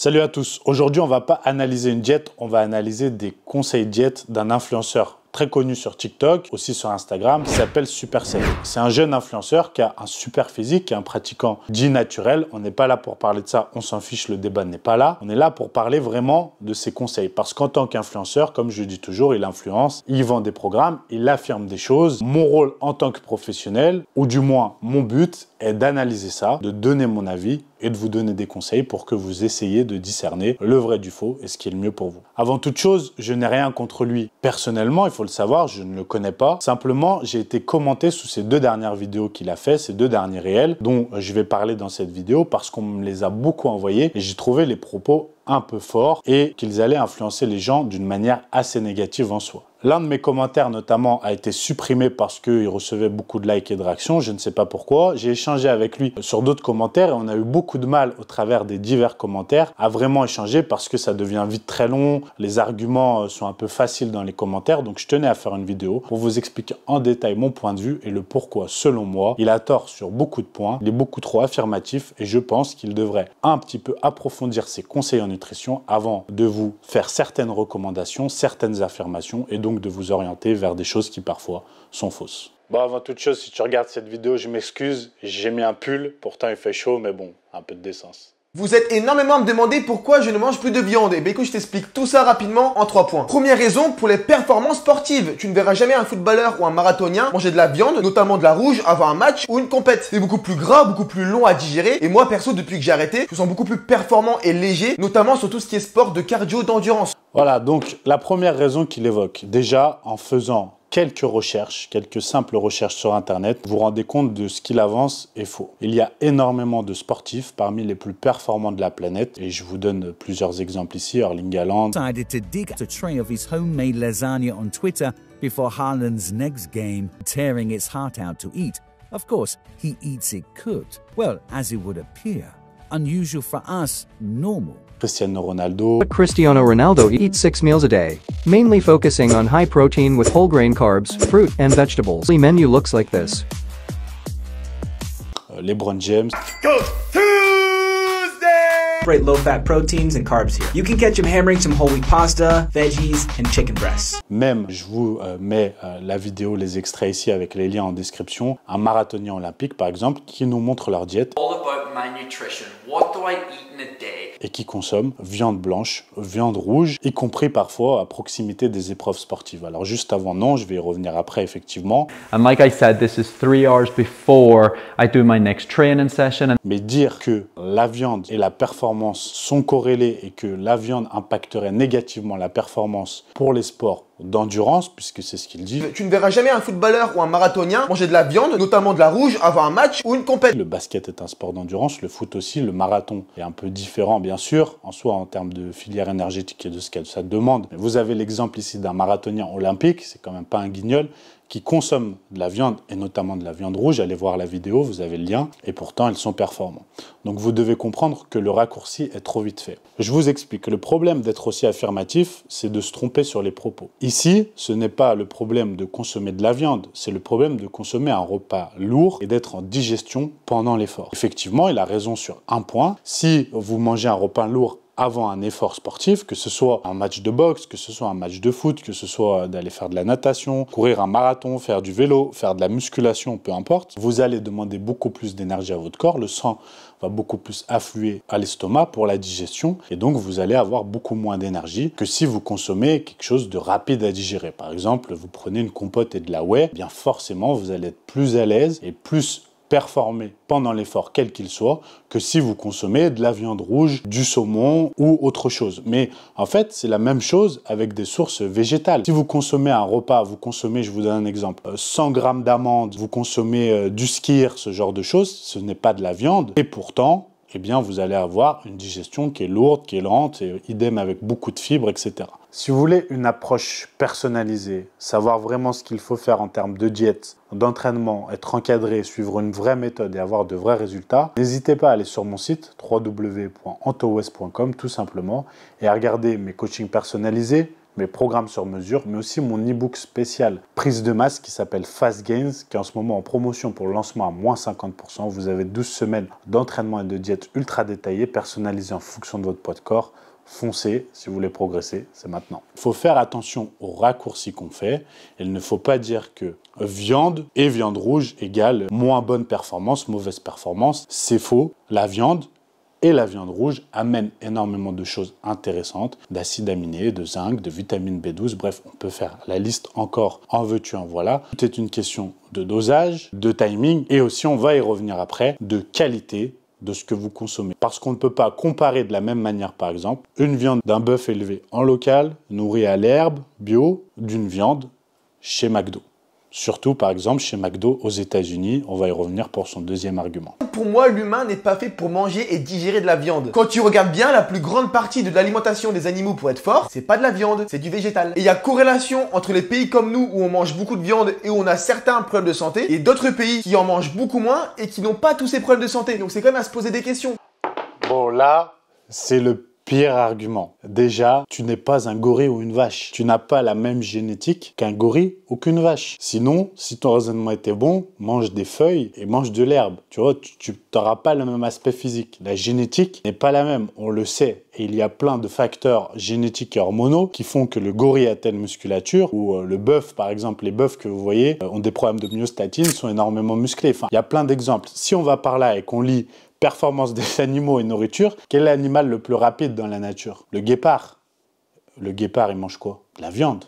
Salut à tous, aujourd'hui on va pas analyser une diète, on va analyser des conseils diète d'un influenceur très connu sur TikTok, aussi sur Instagram, qui s'appelle Superset. C'est un jeune influenceur qui a un super physique, qui est un pratiquant dit naturel. On n'est pas là pour parler de ça, on s'en fiche, le débat n'est pas là. On est là pour parler vraiment de ses conseils. Parce qu'en tant qu'influenceur, comme je dis toujours, il influence, il vend des programmes, il affirme des choses. Mon rôle en tant que professionnel, ou du moins mon but, est d'analyser ça, de donner mon avis et de vous donner des conseils pour que vous essayiez de discerner le vrai du faux et ce qui est le mieux pour vous. Avant toute chose, je n'ai rien contre lui personnellement, il faut le savoir, je ne le connais pas. Simplement, j'ai été commenté sous ces deux dernières vidéos qu'il a fait, ces deux derniers réels, dont je vais parler dans cette vidéo parce qu'on me les a beaucoup envoyés et j'ai trouvé les propos un peu forts et qu'ils allaient influencer les gens d'une manière assez négative en soi. L'un de mes commentaires notamment a été supprimé parce qu'il recevait beaucoup de likes et de réactions, je ne sais pas pourquoi. J'ai échangé avec lui sur d'autres commentaires et on a eu beaucoup de mal au travers des divers commentaires à vraiment échanger parce que ça devient vite très long, les arguments sont un peu faciles dans les commentaires, donc je tenais à faire une vidéo pour vous expliquer en détail mon point de vue et le pourquoi, selon moi, il a tort sur beaucoup de points, il est beaucoup trop affirmatif et je pense qu'il devrait un petit peu approfondir ses conseils en nutrition avant de vous faire certaines recommandations, certaines affirmations et donc de vous orienter vers des choses qui parfois sont fausses. Bon, avant toute chose, si tu regardes cette vidéo, je m'excuse, j'ai mis un pull, pourtant il fait chaud, mais bon, un peu de décence. Vous êtes énormément à me demander pourquoi je ne mange plus de viande. Et bien écoute, je t'explique tout ça rapidement en 3 points. Première raison, pour les performances sportives. Tu ne verras jamais un footballeur ou un marathonien manger de la viande, notamment de la rouge, avant un match ou une compète. C'est beaucoup plus gras, beaucoup plus long à digérer. Et moi, perso, depuis que j'ai arrêté, je me sens beaucoup plus performant et léger, notamment sur tout ce qui est sport de cardio, d'endurance. Voilà, donc la première raison qu'il évoque, déjà en faisant quelques recherches, quelques simples recherches sur Internet, vous vous rendez compte de ce qu'il avance est faux. Il y a énormément de sportifs parmi les plus performants de la planète et je vous donne plusieurs exemples ici. Erling Haaland decided to dig a tray of his homemade lasagna on Twitter before Haaland's next game, tearing its heart out to eat. Of course, he eats it cooked. Well, as it would appear. Unusual for us, normal. Cristiano Ronaldo. Cristiano Ronaldo eats 6 meals a day, mainly focusing on high protein with whole grain carbs, fruit, and vegetables. The menu looks like this. LeBron James. Great low-fat proteins and carbs here. You can catch him hammering some whole wheat pasta, veggies, and chicken breasts. Même, je vous mets la vidéo, les extraits ici avec les liens en description. Un marathonien olympique, par exemple, qui nous montre leur diète. All about my nutrition. What do I eat in a day? Et qui consomme viande blanche, viande rouge, y compris parfois à proximité des épreuves sportives. Alors juste avant, non, je vais y revenir après, effectivement. And like I said, this is 3 hours before I do my next training session. Mais dire que la viande et la performance sont corrélées et que la viande impacterait négativement la performance pour les sports d'endurance, puisque c'est ce qu'il dit. Tu ne verras jamais un footballeur ou un marathonien manger de la viande, notamment de la rouge, avant un match ou une compète. Le basket est un sport d'endurance, le foot aussi, le marathon est un peu différent bien sûr, en soi en termes de filière énergétique et de ce que ça demande. Mais vous avez l'exemple ici d'un marathonien olympique, c'est quand même pas un guignol, qui consomment de la viande et notamment de la viande rouge. Allez voir la vidéo, vous avez le lien, et pourtant ils sont performants. Donc vous devez comprendre que le raccourci est trop vite fait. Je vous explique, le problème d'être aussi affirmatif, c'est de se tromper sur les propos. Ici, ce n'est pas le problème de consommer de la viande, c'est le problème de consommer un repas lourd et d'être en digestion pendant l'effort. Effectivement, il a raison sur un point, si vous mangez un repas lourd avant un effort sportif, que ce soit un match de boxe, que ce soit un match de foot, que ce soit d'aller faire de la natation, courir un marathon, faire du vélo, faire de la musculation, peu importe, vous allez demander beaucoup plus d'énergie à votre corps, le sang va beaucoup plus affluer à l'estomac pour la digestion et donc vous allez avoir beaucoup moins d'énergie que si vous consommez quelque chose de rapide à digérer. Par exemple, vous prenez une compote et de la whey, bien forcément vous allez être plus à l'aise et plus performer pendant l'effort quel qu'il soit que si vous consommez de la viande rouge, du saumon ou autre chose. Mais en fait, c'est la même chose avec des sources végétales. Si vous consommez un repas, vous consommez, je vous donne un exemple, 100 grammes d'amandes, vous consommez du skyr, ce genre de choses, ce n'est pas de la viande. Et pourtant, eh bien, vous allez avoir une digestion qui est lourde, qui est lente, et idem avec beaucoup de fibres, etc. Si vous voulez une approche personnalisée, savoir vraiment ce qu'il faut faire en termes de diète, d'entraînement, être encadré, suivre une vraie méthode et avoir de vrais résultats, n'hésitez pas à aller sur mon site www.antowest.com tout simplement et à regarder mes coachings personnalisés, mes programmes sur mesure, mais aussi mon e-book spécial prise de masse qui s'appelle Fast Gains, qui est en ce moment en promotion pour le lancement à moins 50%. Vous avez 12 semaines d'entraînement et de diète ultra détaillées, personnalisées en fonction de votre poids de corps. Foncez, si vous voulez progresser, c'est maintenant. Il faut faire attention aux raccourcis qu'on fait. Il ne faut pas dire que viande et viande rouge égale moins bonne performance, mauvaise performance. C'est faux. La viande et la viande rouge amènent énormément de choses intéressantes, d'acides aminés, de zinc, de vitamine B12. Bref, on peut faire la liste encore en veux-tu, en voilà. Tout est une question de dosage, de timing et aussi, on va y revenir après, de qualité de ce que vous consommez. Parce qu'on ne peut pas comparer de la même manière, par exemple, une viande d'un bœuf élevé en local, nourri à l'herbe, bio, d'une viande chez McDo. Surtout, par exemple, chez McDo aux États-Unis. On va y revenir pour son deuxième argument. Pour moi, l'humain n'est pas fait pour manger et digérer de la viande. Quand tu regardes bien, la plus grande partie de l'alimentation des animaux pour être fort, c'est pas de la viande, c'est du végétal. Et il y a corrélation entre les pays comme nous où on mange beaucoup de viande et où on a certains problèmes de santé et d'autres pays qui en mangent beaucoup moins et qui n'ont pas tous ces problèmes de santé. Donc c'est quand même à se poser des questions. Bon, là, c'est le pire argument. Déjà, tu n'es pas un gorille ou une vache. Tu n'as pas la même génétique qu'un gorille ou qu'une vache. Sinon, si ton raisonnement était bon, mange des feuilles et mange de l'herbe. Tu vois, tu n'auras pas le même aspect physique. La génétique n'est pas la même, on le sait. Et il y a plein de facteurs génétiques et hormonaux qui font que le gorille a telle musculature ou le bœuf, par exemple, les bœufs que vous voyez ont des problèmes de myostatine, sont énormément musclés. Enfin, il y a plein d'exemples. Si on va par là et qu'on lit performance des animaux et nourriture, quel est l'animal le plus rapide dans la nature? Le guépard. Le guépard, il mange quoi? De la viande.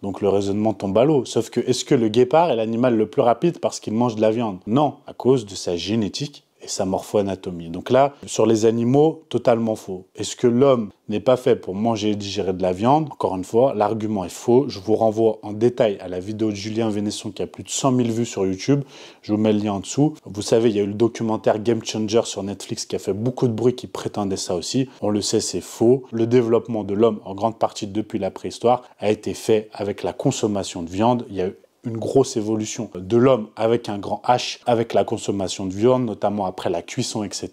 Donc le raisonnement tombe à l'eau. Sauf que, est-ce que le guépard est l'animal le plus rapide parce qu'il mange de la viande? Non, à cause de sa génétique et sa morpho-anatomie. Donc là, sur les animaux, totalement faux. Est-ce que l'homme n'est pas fait pour manger et digérer de la viande? Encore une fois, l'argument est faux. Je vous renvoie en détail à la vidéo de Julien Vénesson qui a plus de 100 000 vues sur YouTube. Je vous mets le lien en dessous. Vous savez, il y a eu le documentaire Game Changer sur Netflix qui a fait beaucoup de bruit, qui prétendait ça aussi. On le sait, c'est faux. Le développement de l'homme, en grande partie depuis la préhistoire, a été fait avec la consommation de viande. Il y a eu une grosse évolution de l'homme avec un grand H, avec la consommation de viande, notamment après la cuisson, etc.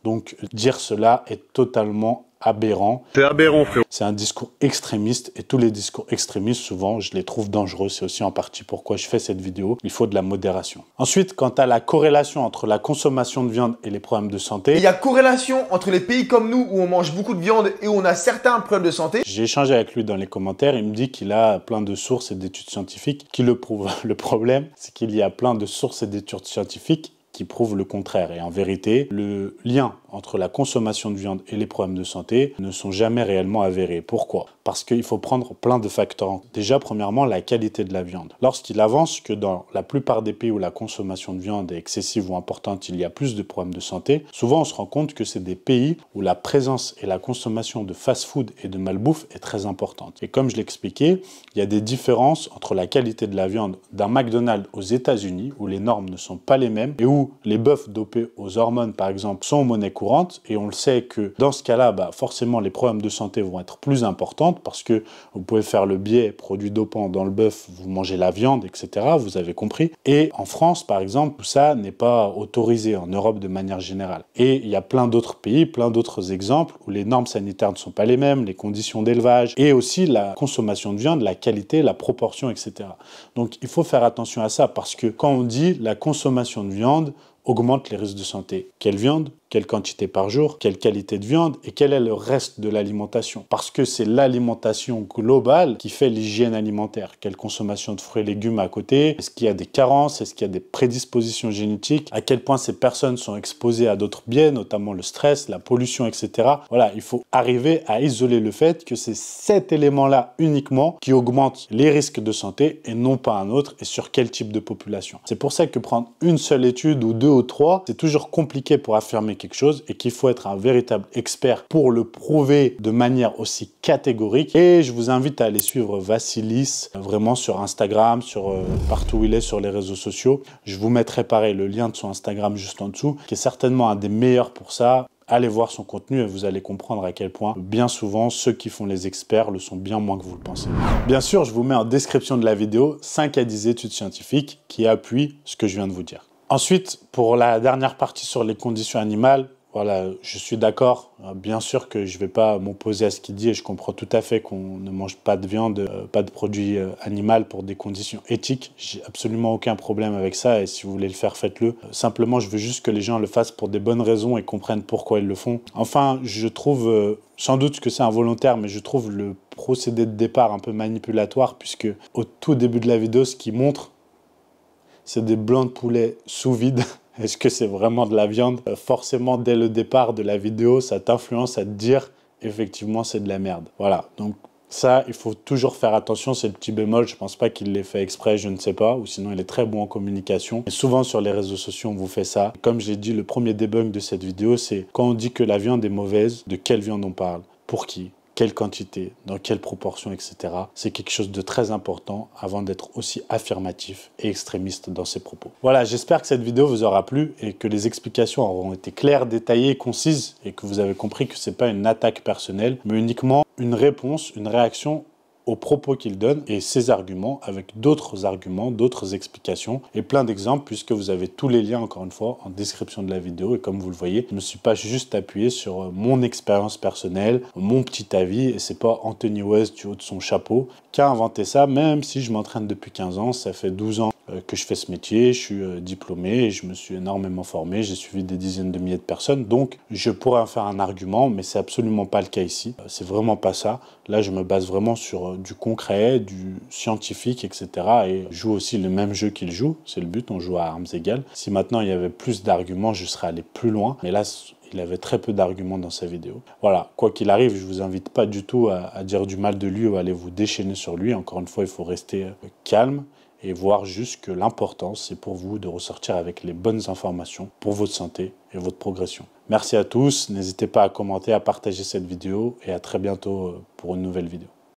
Donc, dire cela est totalement aberrant. C'est aberrant, frérot. C'est un discours extrémiste et tous les discours extrémistes, souvent, je les trouve dangereux. C'est aussi en partie pourquoi je fais cette vidéo. Il faut de la modération. Ensuite, quant à la corrélation entre la consommation de viande et les problèmes de santé, Il y a corrélation entre les pays comme nous où on mange beaucoup de viande et où on a certains problèmes de santé. j'ai échangé avec lui dans les commentaires. Il me dit qu'il a plein de sources et d'études scientifiques qui le prouvent. Le problème, c'est qu'il y a plein de sources et d'études scientifiques qui prouvent le contraire. Et en vérité, le lien entre la consommation de viande et les problèmes de santé ne sont jamais réellement avérés. Pourquoi? Parce qu'il faut prendre plein de facteurs. Déjà, premièrement, la qualité de la viande. Lorsqu'il avance que dans la plupart des pays où la consommation de viande est excessive ou importante, il y a plus de problèmes de santé, souvent on se rend compte que c'est des pays où la présence et la consommation de fast-food et de malbouffe est très importante. Et comme je l'expliquais, il y a des différences entre la qualité de la viande d'un McDonald's aux États-Unis, où les normes ne sont pas les mêmes, et où les bœufs dopés aux hormones, par exemple, sont monnaie courante. Et on le sait que dans ce cas-là, forcément, les problèmes de santé vont être plus importants parce que vous pouvez faire le biais produit dopant dans le bœuf, vous mangez la viande, etc. Vous avez compris. Et en France, par exemple, tout ça n'est pas autorisé, en Europe de manière générale. Et il y a plein d'autres pays, plein d'autres exemples où les normes sanitaires ne sont pas les mêmes, les conditions d'élevage et aussi la consommation de viande, la qualité, la proportion, etc. Donc il faut faire attention à ça parce que quand on dit la consommation de viande augmente les risques de santé, quelle viande? Quelle quantité par jour, quelle qualité de viande et quel est le reste de l'alimentation. Parce que c'est l'alimentation globale qui fait l'hygiène alimentaire. Quelle consommation de fruits et légumes à côté? Est-ce qu'il y a des carences? Est-ce qu'il y a des prédispositions génétiques? À quel point ces personnes sont exposées à d'autres biais, notamment le stress, la pollution, etc. Voilà, il faut arriver à isoler le fait que c'est cet élément-là uniquement qui augmente les risques de santé et non pas un autre et sur quel type de population. C'est pour ça que prendre une seule étude ou deux ou trois, c'est toujours compliqué pour affirmer quelque chose et qu'il faut être un véritable expert pour le prouver de manière aussi catégorique. Et je vous invite à aller suivre Vassilis vraiment sur Instagram, partout où il est sur les réseaux sociaux. Je vous mettrai pareil le lien de son Instagram juste en dessous, qui est certainement un des meilleurs pour ça. Allez voir son contenu et vous allez comprendre à quel point, bien souvent, ceux qui font les experts le sont bien moins que vous le pensez. Bien sûr, je vous mets en description de la vidéo 5 à 10 études scientifiques qui appuient ce que je viens de vous dire. Ensuite, pour la dernière partie sur les conditions animales, voilà, je suis d'accord. Bien sûr que je ne vais pas m'opposer à ce qu'il dit et je comprends tout à fait qu'on ne mange pas de viande, pas de produits animaux pour des conditions éthiques. J'ai absolument aucun problème avec ça et si vous voulez le faire, faites-le. Simplement, je veux juste que les gens le fassent pour des bonnes raisons et comprennent pourquoi ils le font. Enfin, je trouve, sans doute que c'est involontaire, mais je trouve le procédé de départ un peu manipulatoire puisque au tout début de la vidéo, ce qu'il montre, c'est des blancs de poulet sous vide. Est-ce que c'est vraiment de la viande? Forcément, dès le départ de la vidéo, ça t'influence à te dire effectivement c'est de la merde. Voilà, donc ça, il faut toujours faire attention, c'est le petit bémol. Je pense pas qu'il l'ait fait exprès, je ne sais pas, ou sinon il est très bon en communication. Et souvent sur les réseaux sociaux, on vous fait ça. Comme j'ai dit, le premier debunk de cette vidéo, c'est quand on dit que la viande est mauvaise, de quelle viande on parle? Pour qui? Quelle quantité, dans quelle proportion, etc. C'est quelque chose de très important avant d'être aussi affirmatif et extrémiste dans ses propos. Voilà, j'espère que cette vidéo vous aura plu et que les explications auront été claires, détaillées et concises et que vous avez compris que ce n'est pas une attaque personnelle, mais uniquement une réponse, une réaction aux propos qu'il donne et ses arguments avec d'autres arguments, d'autres explications et plein d'exemples puisque vous avez tous les liens encore une fois en description de la vidéo et comme vous le voyez, je ne me suis pas juste appuyé sur mon expérience personnelle, mon petit avis et c'est pas Anthony West du haut de son chapeau qui a inventé ça même si je m'entraîne depuis 15 ans, ça fait 12 ans que je fais ce métier, je suis diplômé et je me suis énormément formé, j'ai suivi des dizaines de milliers de personnes donc je pourrais en faire un argument mais c'est absolument pas le cas ici, c'est vraiment pas ça. Là je me base vraiment sur du concret, du scientifique, etc. Et je joue aussi le même jeu qu'il joue, c'est le but, on joue à armes égales. Si maintenant il y avait plus d'arguments, je serais allé plus loin. Mais là, il avait très peu d'arguments dans sa vidéo. Voilà, quoi qu'il arrive, je ne vous invite pas du tout à dire du mal de lui ou à aller vous déchaîner sur lui. Encore une fois, il faut rester calme et voir juste que l'important, c'est pour vous de ressortir avec les bonnes informations pour votre santé et votre progression. Merci à tous, n'hésitez pas à commenter, à partager cette vidéo et à très bientôt pour une nouvelle vidéo.